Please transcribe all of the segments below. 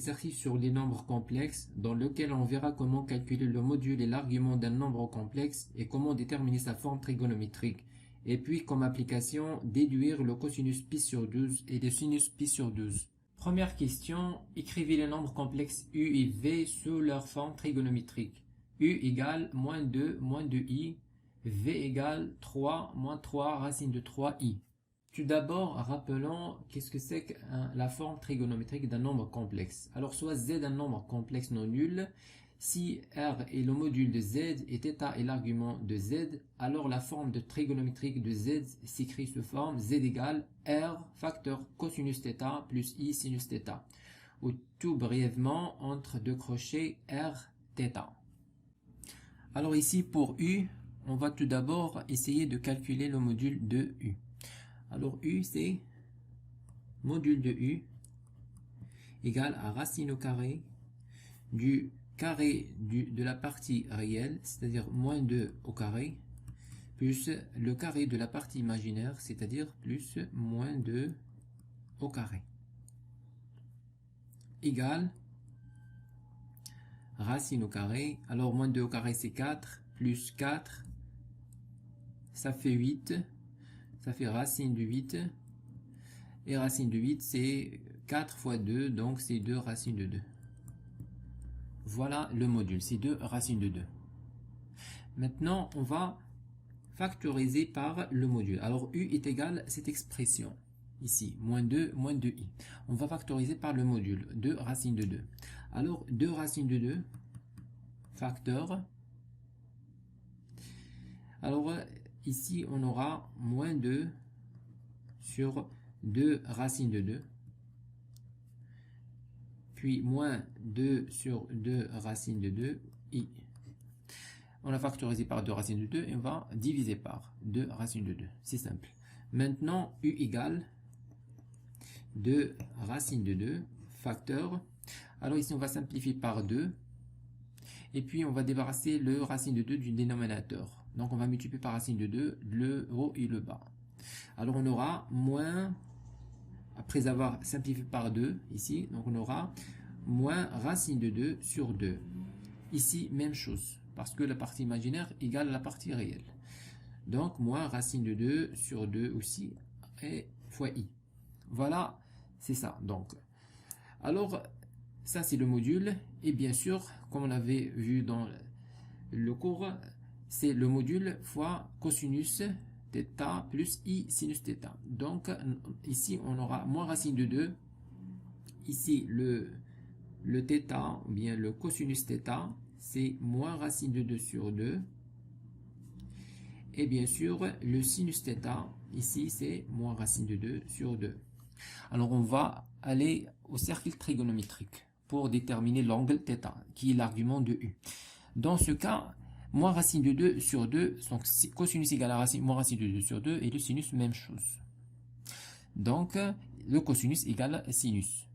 exercice sur les nombres complexes dans lequel on verra comment calculer le module et l'argument d'un nombre complexe et comment déterminer sa forme trigonométrique. Et puis comme application, déduire le cosinus pi sur 12 et le sinus pi sur 12. Première question, écrivez les nombres complexes u et v sous leur forme trigonométrique. U égale moins 2 2i, v égale 3 moins 3 racine de 3i. Tout d'abord, rappelons qu'est-ce que c'est que la forme trigonométrique d'un nombre complexe. Alors, soit z est un nombre complexe non nul, si r est le module de z et θ est l'argument de z, alors la forme de trigonométrique de z s'écrit sous forme z égale r facteur cosinus θ plus i sinus θ, ou tout brièvement entre deux crochets r θ. Alors ici pour u, on va tout d'abord essayer de calculer le module de u. Alors u c'est module de u égale à racine au carré du carré de la partie réelle, c'est-à-dire moins 2 au carré, plus le carré de la partie imaginaire, c'est-à-dire plus moins 2 au carré, égale racine au carré. Alors moins 2 au carré c'est 4, plus 4, ça fait 8, ça fait racine de 8, et racine de 8 c'est 4 fois 2, donc c'est 2 racine de 2. Voilà le module, c'est 2 racine de 2. Maintenant, on va factoriser par le module. Alors, u est égal à cette expression, ici, moins 2i. On va factoriser par le module, 2 racine de 2. Alors, 2 racine de 2, facteur. Alors, ici, on aura moins 2 sur 2 racine de 2. Puis moins 2 sur 2 racine de 2, i. On a factorisé par 2 racine de 2 et on va diviser par 2 racine de 2. C'est simple. Maintenant, u égale 2 racine de 2, facteur. Alors ici, on va simplifier par 2. Et puis, on va débarrasser le racine de 2 du dénominateur. Donc, on va multiplier par racine de 2 le haut et le bas. Alors, on aura moins... Après avoir simplifié par 2, ici, donc on aura moins racine de 2 sur 2. Ici, même chose, parce que la partie imaginaire égale la partie réelle. Donc, moins racine de 2 sur 2 aussi, et fois i. Voilà, c'est ça. Donc, alors, ça c'est le module, et bien sûr, comme on avait vu dans le cours, c'est le module fois cosinus θ plus i sinus θ. Donc ici on aura moins racine de 2. Ici le θ ou bien le cosinus θ c'est moins racine de 2 sur 2. Et bien sûr le sinus θ ici c'est moins racine de 2 sur 2. Alors on va aller au cercle trigonométrique pour déterminer l'angle θ qui est l'argument de u. Dans ce cas, moins racine de 2 sur 2, donc cosinus égale à racine, moins racine de 2 sur 2, et le sinus, même chose. Donc, le cosinus égale sinus.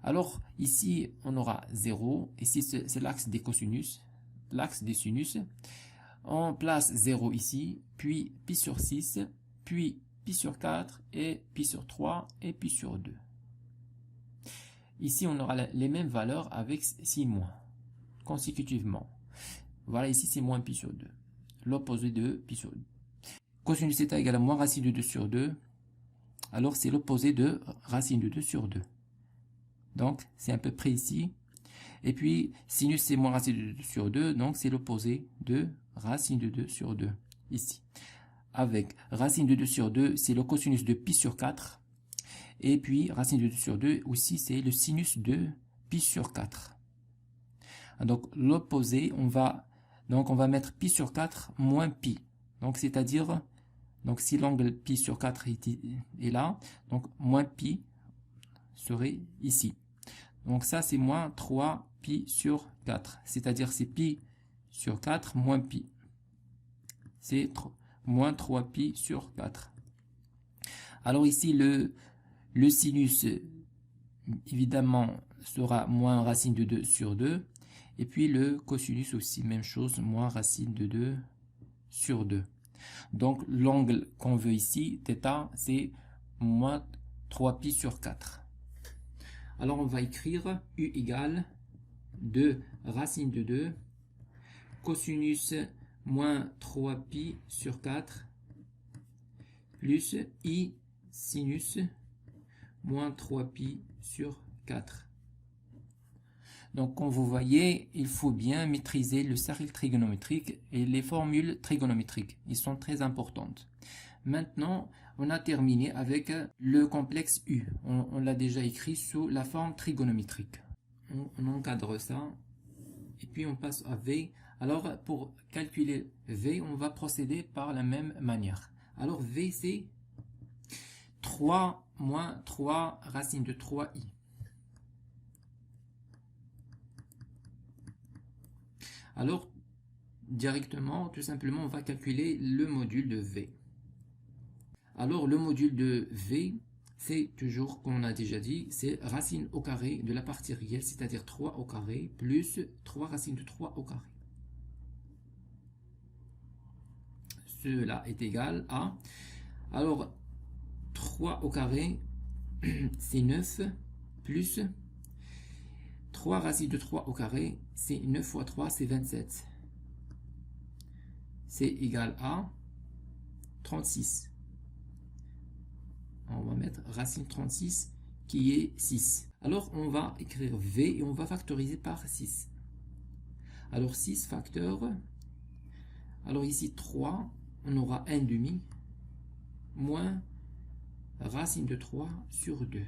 Alors, ici, on aura 0, ici, c'est l'axe des cosinus, l'axe des sinus. On place 0 ici, puis pi sur 6, puis pi sur 4, et pi sur 3, et pi sur 2. Ici, on aura les mêmes valeurs avec 6 moins, consécutivement. Voilà, ici c'est moins pi sur 2. L'opposé de pi sur 2. Cosinus θ égale à moins racine de 2 sur 2. Alors c'est l'opposé de racine de 2 sur 2. Donc c'est à peu près ici. Et puis sinus c'est moins racine de 2 sur 2. Donc c'est l'opposé de racine de 2 sur 2. Ici. Avec racine de 2 sur 2, c'est le cosinus de pi sur 4. Et puis racine de 2 sur 2 aussi c'est le sinus de pi sur 4. Donc l'opposé, on va mettre pi sur 4 moins pi. Donc c'est-à-dire, donc si l'angle pi sur 4 est là, donc moins pi serait ici. Donc ça c'est moins 3 pi sur 4. C'est-à-dire c'est pi sur 4 moins pi. C'est moins 3 pi sur 4. Alors ici le sinus évidemment sera moins racine de 2 sur 2. Et puis le cosinus aussi, même chose, moins racine de 2 sur 2. Donc l'angle qu'on veut ici, θ, c'est moins 3pi sur 4. Alors on va écrire u égale 2 racine de 2 cosinus moins 3pi sur 4 plus i sinus moins 3pi sur 4. Donc comme vous voyez, il faut bien maîtriser le cercle trigonométrique et les formules trigonométriques. Ils sont très importantes. Maintenant, on a terminé avec le complexe U. On l'a déjà écrit sous la forme trigonométrique. On encadre ça et puis on passe à V. Alors pour calculer V, on va procéder par la même manière. Alors V c'est 3 moins 3 racine de 3i. Alors directement, tout simplement, on va calculer le module de V. Alors le module de V, c'est toujours, comme on a déjà dit, c'est racine au carré de la partie réelle, c'est-à-dire 3 au carré, plus 3 racines de 3 au carré. Cela est égal à... Alors, 3 au carré, c'est 9, plus 3 racines de 3 au carré, c'est 9 fois 3, c'est 27. C'est égal à 36. On va mettre racine 36 qui est 6. Alors on va écrire V et on va factoriser par 6. Alors 6 facteur. Alors ici 3, on aura 1 demi moins racine de 3 sur 2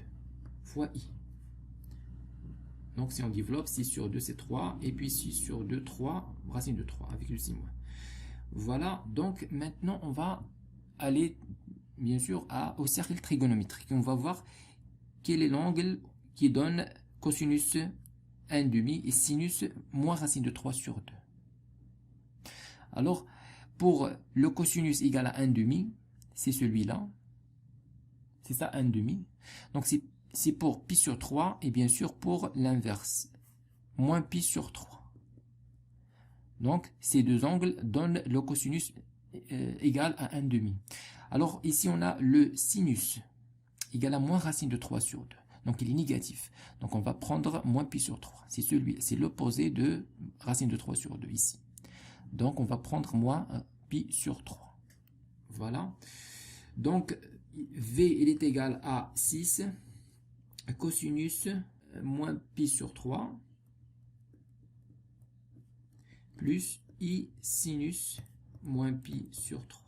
fois i. Donc si on développe, 6 sur 2 c'est 3 et puis 6 sur 2, 3 racine de 3 avec le 6 moins. Voilà, donc maintenant on va aller bien sûr au cercle trigonométrique. On va voir quel est l'angle qui donne cosinus 1 demi et sinus moins racine de 3 sur 2. Alors, pour le cosinus égal à 1 demi, c'est celui-là. C'est ça 1 demi. Donc c'est pour pi sur 3 et bien sûr pour l'inverse, moins pi sur 3. Donc ces deux angles donnent le cosinus égal à 1 demi. Alors ici on a le sinus égal à moins racine de 3 sur 2. Donc il est négatif. Donc on va prendre moins pi sur 3. C'est l'opposé de racine de 3 sur 2 ici. Donc on va prendre moins pi sur 3. Voilà. Donc V il est égal à 6 cosinus moins pi sur 3 plus i sinus moins pi sur 3.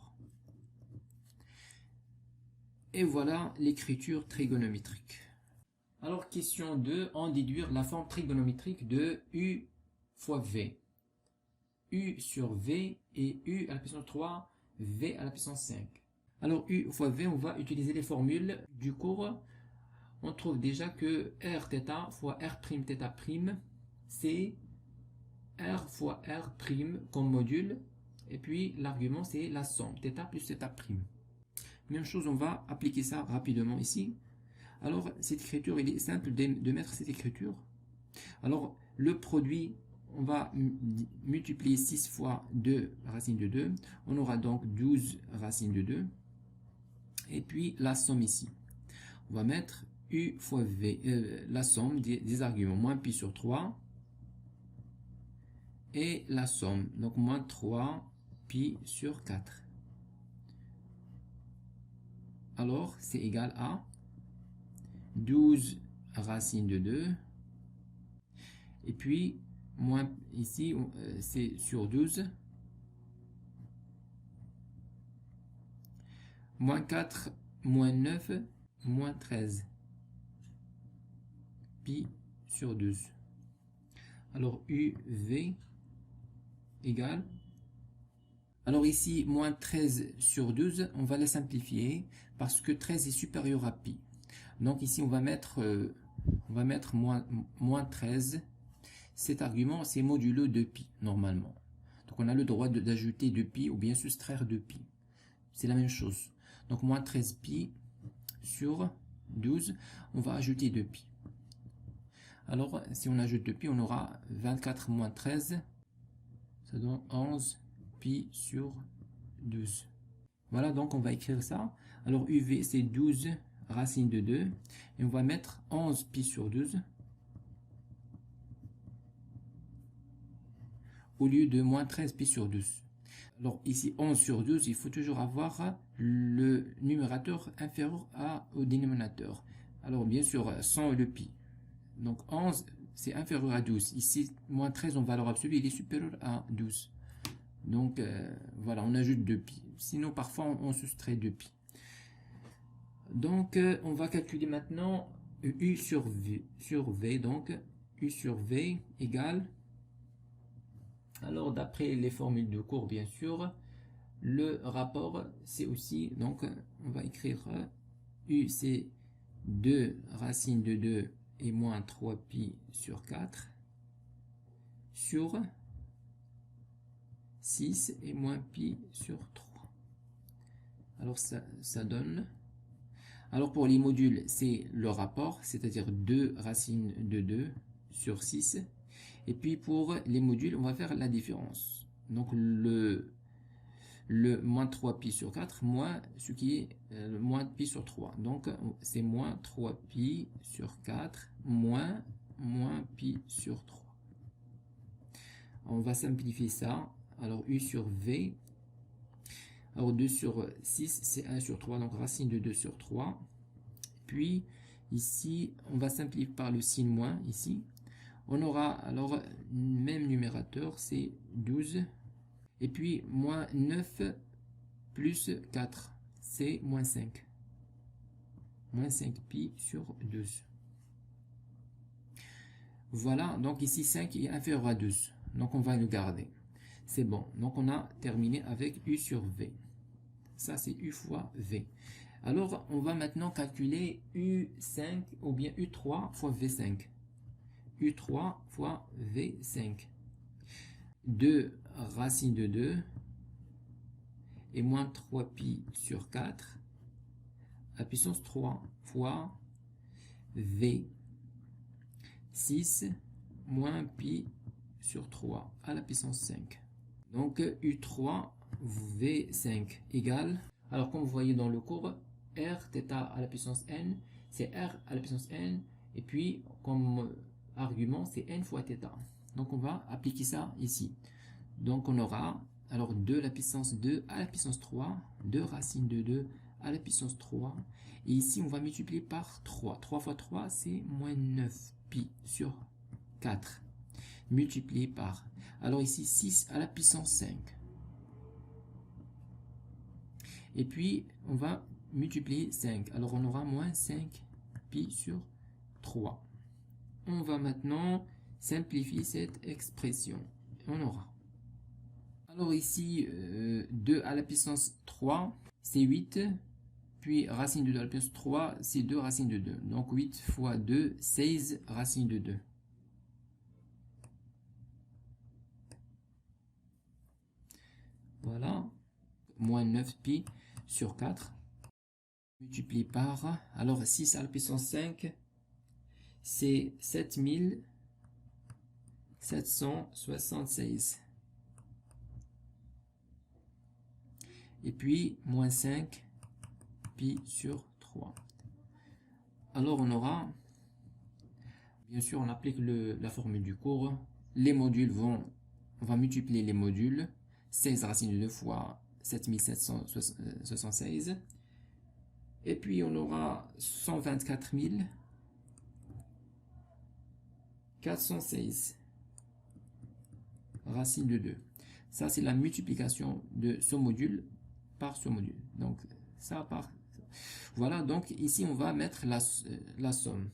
Et voilà l'écriture trigonométrique. Alors question 2, en déduire la forme trigonométrique de U fois V. U sur V et U à la puissance 3, V à la puissance 5. Alors U fois V, on va utiliser les formules du cours. On trouve déjà que R fois R' θ', c'est R fois R' comme module. Et puis l'argument c'est la somme, θ plus θ'. Même chose, on va appliquer ça rapidement ici. Alors cette écriture, il est simple de mettre cette écriture. Alors le produit, on va multiplier 6 fois 2 racine de 2. On aura donc 12 racines de 2. Et puis la somme ici. On va mettre U fois V, la somme des arguments, moins pi sur 3. Et la somme, donc moins 3 pi sur 4. Alors c'est égal à 12 racine de 2. Et puis, moins ici, c'est sur 12. Moins 4, moins 9, moins 13. Pi sur 12. Alors, UV égale. Alors ici, moins 13 sur 12, on va la simplifier parce que 13 est supérieur à pi. Donc ici, on va mettre moins 13. Cet argument, c'est modulo de pi, normalement. Donc on a le droit d'ajouter 2 pi ou bien soustraire 2 pi. C'est la même chose. Donc moins 13 pi sur 12, on va ajouter 2 pi. Alors, si on ajoute 2 pi, on aura 24 moins 13, ça donne 11 pi sur 12. Voilà, donc on va écrire ça. Alors UV, c'est 12 racine de 2, et on va mettre 11 pi sur 12 au lieu de moins 13 pi sur 12. Alors ici 11 sur 12, il faut toujours avoir le numérateur inférieur au dénominateur. Alors bien sûr, 100 est le pi. Donc 11, c'est inférieur à 12. Ici, moins 13 en valeur absolue, il est supérieur à 12. Donc voilà, on ajoute 2 pi. Sinon, parfois, on soustrait 2 pi. Donc, on va calculer maintenant U sur V. Donc, U sur V égale... Alors, d'après les formules de cours, bien sûr, le rapport, c'est aussi... Donc, on va écrire U, c'est 2 racine de 2 et moins 3 pi sur 4 sur 6 et moins pi sur 3. Alors ça donne... Alors pour les modules, c'est le rapport, c'est-à-dire 2 racines de 2 sur 6. Et puis pour les modules, on va faire la différence. Donc le moins 3 pi sur 4 moins ce qui est le moins pi sur 3. Donc c'est moins 3 pi sur 4 moins pi sur 3. On va simplifier ça. Alors U sur V. Alors 2 sur 6, c'est 1 sur 3. Donc racine de 2 sur 3. Puis ici, on va simplifier par le signe moins ici. On aura alors même numérateur, c'est 12. Et puis moins 9 plus 4, c'est moins 5. Moins 5 pi sur 12. Voilà, donc ici 5 est inférieur à 12. Donc on va le garder. C'est bon. Donc on a terminé avec U sur V. Ça c'est U fois V. Alors on va maintenant calculer U5 ou bien U3 fois V5. U3 fois V5. 2 racine de 2 et moins 3 pi sur 4 à puissance 3 fois V 6 moins pi sur 3 à la puissance 5. Donc U3 V5 égale, alors comme vous voyez dans le cours, R θ à la puissance n, c'est R à la puissance n, et puis comme argument, c'est n fois θ. Donc on va appliquer ça ici. Donc on aura alors 2 à la puissance 2 à la puissance 3, 2 racine de 2 à la puissance 3, et ici on va multiplier par 3. 3 fois 3, c'est moins 9 pi sur 4, multiplié par, alors ici 6 à la puissance 5. Et puis on va multiplier 5, alors on aura moins 5 pi sur 3. On va maintenant simplifier cette expression. On aura. Alors ici, 2 à la puissance 3, c'est 8. Puis racine de 2 à la puissance 3, c'est 2 racine de 2. Donc 8 fois 2, 16 racine de 2. Voilà. Moins 9 pi sur 4. Multiplié par, alors 6 à la puissance 5, c'est 7776. Et puis, moins 5 pi sur 3. Alors, on aura, bien sûr, on applique la formule du cours. Les modules on va multiplier les modules. 16 racine de 2 fois 7776. Et puis, on aura 124 416 racine de 2. Ça, c'est la multiplication de ce module par ce module. Donc, ça par... Voilà, donc ici, on va mettre la somme.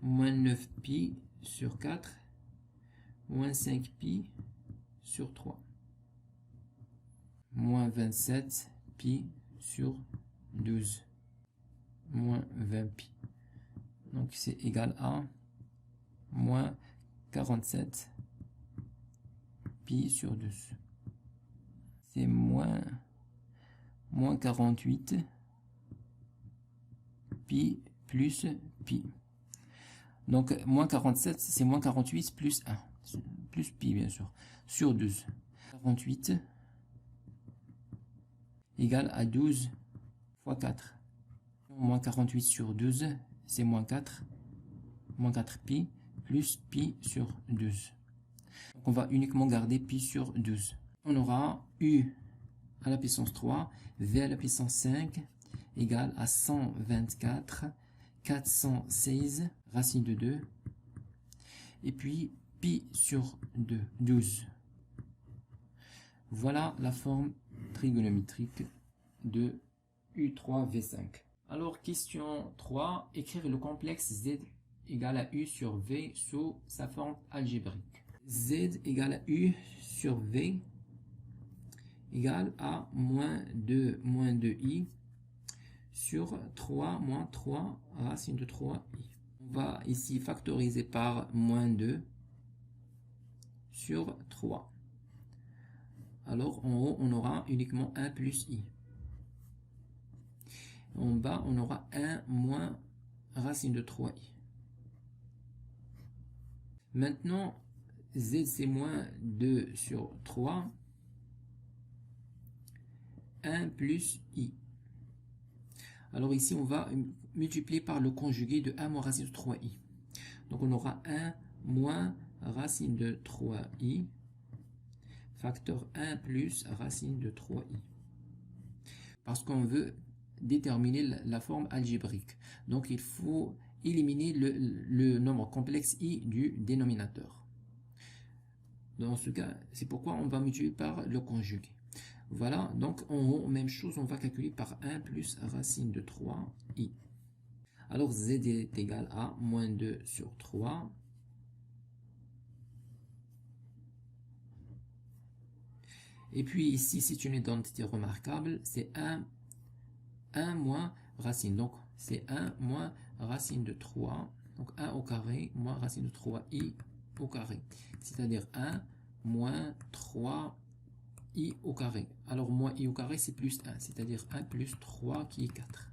Moins 9 pi sur 4, moins 5 pi sur 3. Moins 27 pi sur 12. Moins 20 pi. Donc, c'est égal à moins 47 pi sur 12. C'est moins 48 pi plus pi. Donc, moins 47, c'est moins 48 plus 1. Plus pi, bien sûr. Sur 12. 48 égale à 12 fois 4. Moins 48 sur 12, c'est moins 4. Moins 4 pi plus pi sur 12. Donc on va uniquement garder pi sur 12. On aura u à la puissance 3, v à la puissance 5 égale à 124, 416 racine de 2, et puis pi sur 2, 12. Voilà la forme trigonométrique de U3V5. Alors, question 3, écrire le complexe Z égale à U sur V sous sa forme algébrique. Z égale à U sur V égale à moins 2i sur 3 moins 3 racine de 3i. On va ici factoriser par moins 2 sur 3. Alors en haut, on aura uniquement 1 plus i. En bas, on aura 1 moins racine de 3i. Maintenant, z c'est moins 2 sur 3. 1 plus i. Alors ici, on va multiplier par le conjugué de 1 moins racine de 3i. Donc on aura 1 moins racine de 3i, facteur 1 plus racine de 3i. Parce qu'on veut déterminer la forme algébrique. Donc il faut éliminer le nombre complexe i du dénominateur. Dans ce cas, c'est pourquoi on va multiplier par le conjugué. Voilà, donc en haut, même chose, on va calculer par 1 plus racine de 3i. Alors z est égal à moins 2 sur 3. Et puis ici, c'est une identité remarquable, c'est 1 moins racine. Donc c'est 1 moins racine de 3. Donc 1 au carré moins racine de 3i au carré. C'est-à-dire 1 moins 3i au carré. Alors moins i au carré, c'est plus 1. C'est-à-dire 1 plus 3 qui est 4.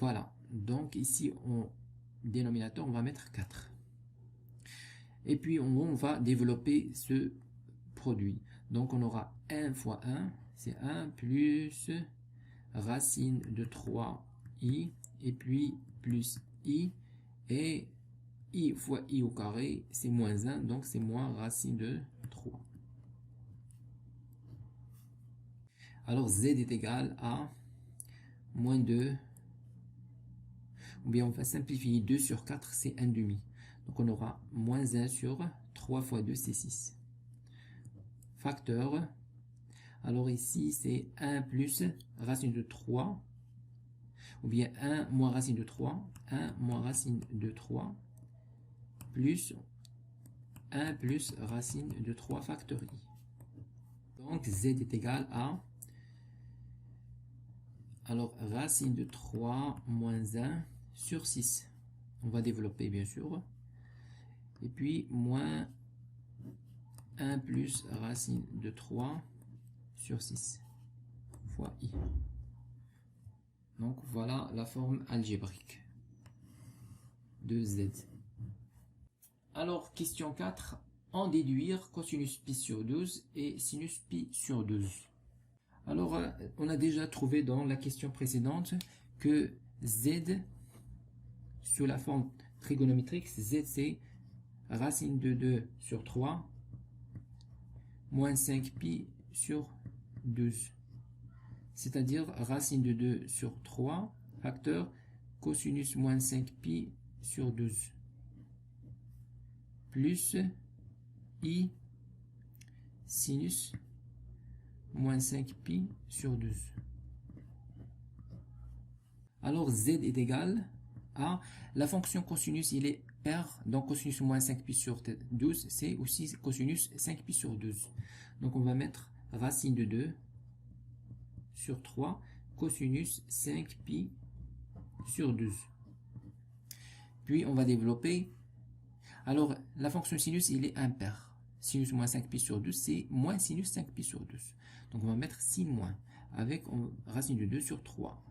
Voilà. Donc ici, en dénominateur, on va mettre 4. Et puis en haut, on va développer ce produit. Donc on aura 1 fois 1, c'est 1 plus racine de 3i, et puis plus i, et i fois i au carré, c'est moins 1, donc c'est moins racine de 3. Alors z est égal à moins 2, ou bien on va simplifier 2 sur 4, c'est 1 demi. Donc on aura moins 1 sur 3 fois 2, c'est 6. Facteur. Alors ici, c'est 1 plus racine de 3, ou bien 1 moins racine de 3, 1 moins racine de 3, plus 1 plus racine de 3 facteur i. Donc z est égal à, alors racine de 3 moins 1 sur 6. On va développer bien sûr. Et puis moins 1 plus racine de 3 sur 6 fois i. Donc voilà la forme algébrique de z. Alors question 4, en déduire cosinus pi sur 12 et sinus pi sur 12. Alors on a déjà trouvé dans la question précédente que z sous la forme trigonométrique, z c'est racine de 2 sur 3 moins 5 pi sur 12. C'est-à-dire racine de 2 sur 3, facteur cosinus moins 5 pi sur 12, plus i sinus moins 5 pi sur 12. Alors z est égal à, la fonction cosinus, il est pair, donc cosinus moins 5 pi sur 12, c'est aussi cosinus 5 pi sur 12. Donc on va mettre racine de 2 sur 3 cosinus 5 pi sur 12. Puis on va développer. Alors la fonction sinus, il est impair. Sinus moins 5 pi sur 12, c'est moins sinus 5 pi sur 12. Donc on va mettre 6 moins avec racine de 2 sur 3.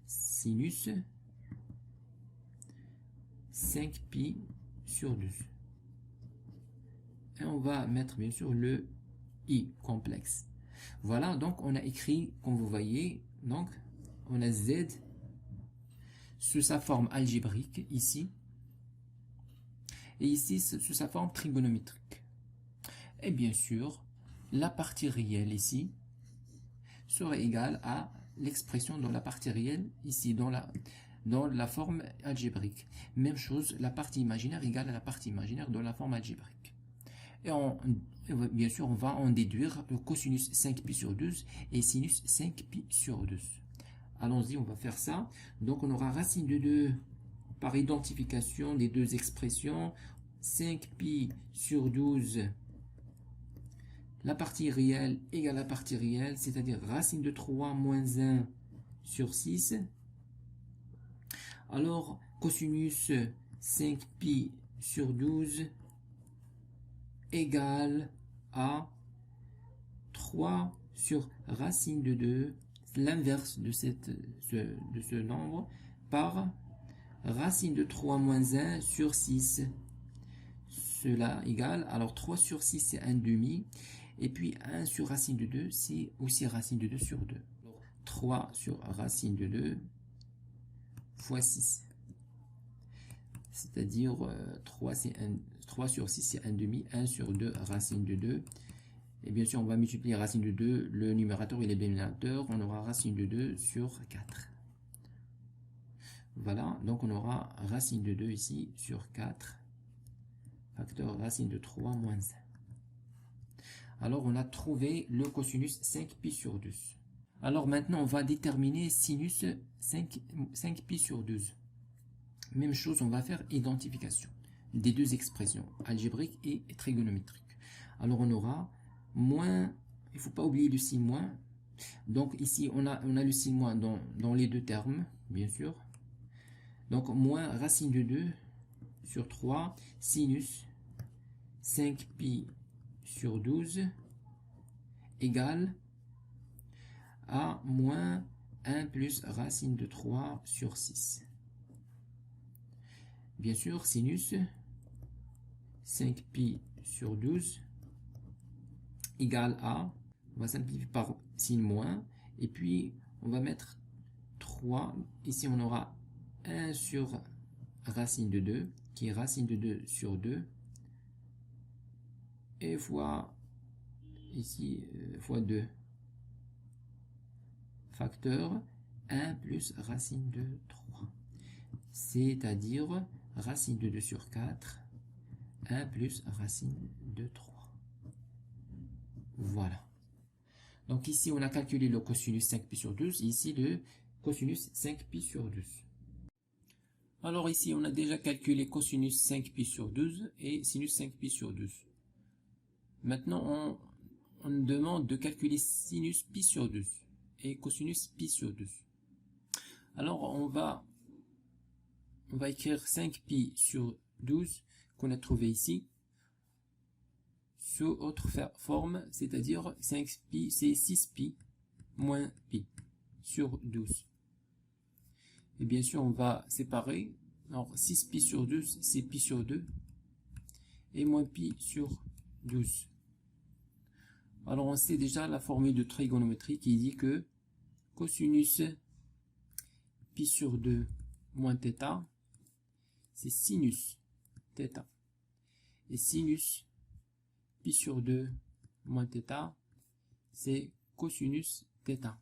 Sinus 5 pi sur 12. Et on va mettre bien sûr le i complexe. Voilà, donc on a écrit, comme vous voyez, Donc, on a Z sous sa forme algébrique ici, et ici sous sa forme trigonométrique. Et bien sûr, la partie réelle ici serait égale à l'expression dans la partie réelle ici, dans la forme algébrique. Même chose, la partie imaginaire égale à la partie imaginaire dans la forme algébrique. Et bien sûr, on va en déduire le cosinus 5pi sur 12 et sinus 5pi sur 12. Allons-y, on va faire ça. Donc, on aura racine de 2 par identification des deux expressions. 5pi sur 12, la partie réelle égale la partie réelle, c'est-à-dire racine de 3 moins 1 sur 6. Alors, cosinus 5pi sur 12 égale à 3 sur racine de 2, l'inverse de ce nombre, par racine de 3 moins 1 sur 6. Cela égale, alors 3 sur 6 c'est 1 demi, et puis 1 sur racine de 2 c'est aussi racine de 2 sur 2. 3 sur racine de 2 fois 6. C'est-à-dire 3 sur 6 c'est 1 demi, 1 sur 2 racine de 2. Et bien sûr, on va multiplier racine de 2, le numérateur et le dénominateur, on aura racine de 2 sur 4. Voilà, donc on aura racine de 2 ici sur 4, facteur racine de 3 moins 1. Alors, on a trouvé le cosinus 5pi sur 12. Alors maintenant, on va déterminer sinus 5pi sur 12. Même chose, on va faire identification des deux expressions, algébrique et trigonométrique. Alors, on aura moins, il ne faut pas oublier le signe moins. Donc ici, on a le signe moins dans les deux termes, bien sûr. Donc, moins racine de 2 sur 3, sinus 5pi sur 12 égale à moins 1 plus racine de 3 sur 6. Bien sûr, sinus 5pi sur 12 égale à, on va simplifier par signe moins, et puis on va mettre 3, ici on aura 1 sur racine de 2, qui est racine de 2 sur 2, et fois, ici, fois 2, facteur 1 plus racine de 3, c'est-à-dire racine de 2 sur 4, 1 plus racine de 3. Voilà. Donc ici, on a calculé le cosinus 5pi sur 12, et ici le cosinus 5pi sur 12. Alors ici, on a déjà calculé cosinus 5pi sur 12 et sinus 5pi sur 12. Maintenant, on nous demande de calculer sinus pi sur 12 et cosinus pi sur 12. Alors, on va écrire 5pi sur 12 qu'on a trouvé ici sous autre forme, c'est-à-dire 5pi, c'est 6pi moins pi sur 12. Et bien sûr, on va séparer. Alors, 6pi sur 12, c'est pi sur 2 et moins pi sur 12. Alors, on sait déjà la formule de trigonométrie qui dit que cosinus pi sur 2 moins θ, c'est sinus θ. Et sinus pi sur 2 moins θ, c'est cosinus θ.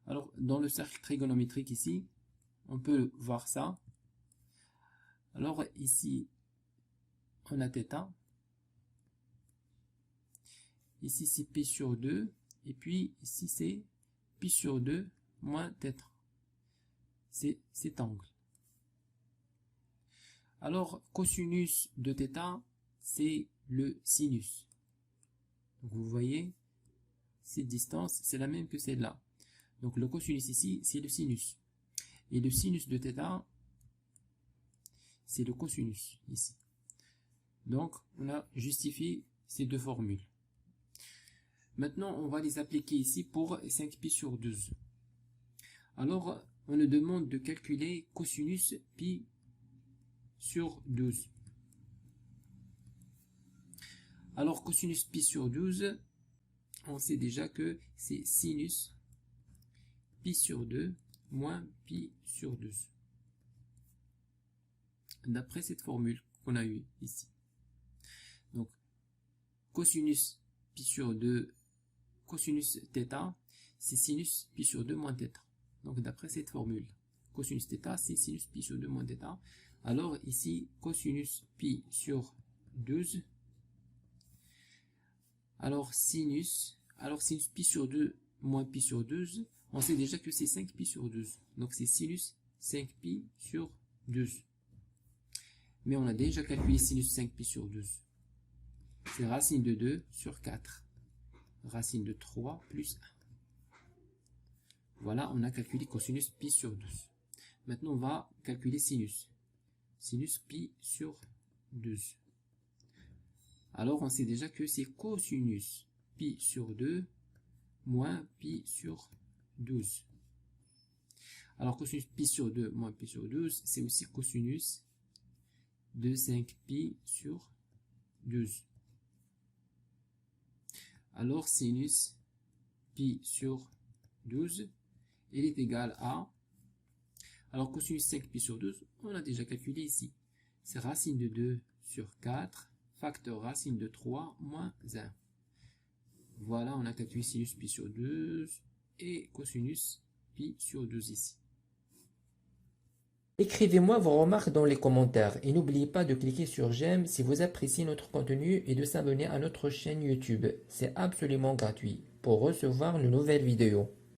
Alors, dans le cercle trigonométrique ici, on peut voir ça. Alors, ici, on a θ. Ici, c'est pi sur 2. Et puis, ici, c'est pi sur 2 moins θ. C'est cet angle. Alors, cosinus de θ, c'est le sinus. Donc, vous voyez, cette distance, c'est la même que celle-là. Donc, le cosinus ici, c'est le sinus. Et le sinus de θ, c'est le cosinus ici. Donc, on a justifié ces deux formules. Maintenant, on va les appliquer ici pour 5pi sur 12. Alors, on nous demande de calculer cosinus pi sur 12. Alors, cosinus pi sur 12, on sait déjà que c'est sinus pi sur 2 moins pi sur 12. D'après cette formule qu'on a eue ici. Donc, cosinus pi sur 2, cosinus θ, c'est sinus pi sur 2 moins θ. Donc, d'après cette formule, cosinus θ, c'est sinus pi sur 2 moins θ. Alors, ici, cosinus pi sur 12. Alors, sinus pi sur 2 moins pi sur 12, on sait déjà que c'est 5 pi sur 12. Donc, c'est sinus 5 pi sur 12. Mais on a déjà calculé sinus 5 pi sur 12. C'est racine de 2 sur 4. Racine de 3 plus 1. Voilà, on a calculé cosinus pi sur 12. Maintenant, on va calculer sinus. Sinus pi sur 12. Alors, on sait déjà que c'est cosinus pi sur 2 moins pi sur 12. Alors, cosinus pi sur 2 moins pi sur 12, c'est aussi cosinus de 5 pi sur 12. Alors, sinus pi sur 12, il est égal à... Alors, cosinus 5 pi sur 12, on a déjà calculé ici. C'est racine de 2 sur 4, facteur racine de 3 moins 1. Voilà, on a calculé sinus pi sur 12 et cosinus pi sur 12 ici. Écrivez-moi vos remarques dans les commentaires et n'oubliez pas de cliquer sur j'aime si vous appréciez notre contenu et de s'abonner à notre chaîne YouTube. C'est absolument gratuit pour recevoir de nouvelles vidéos.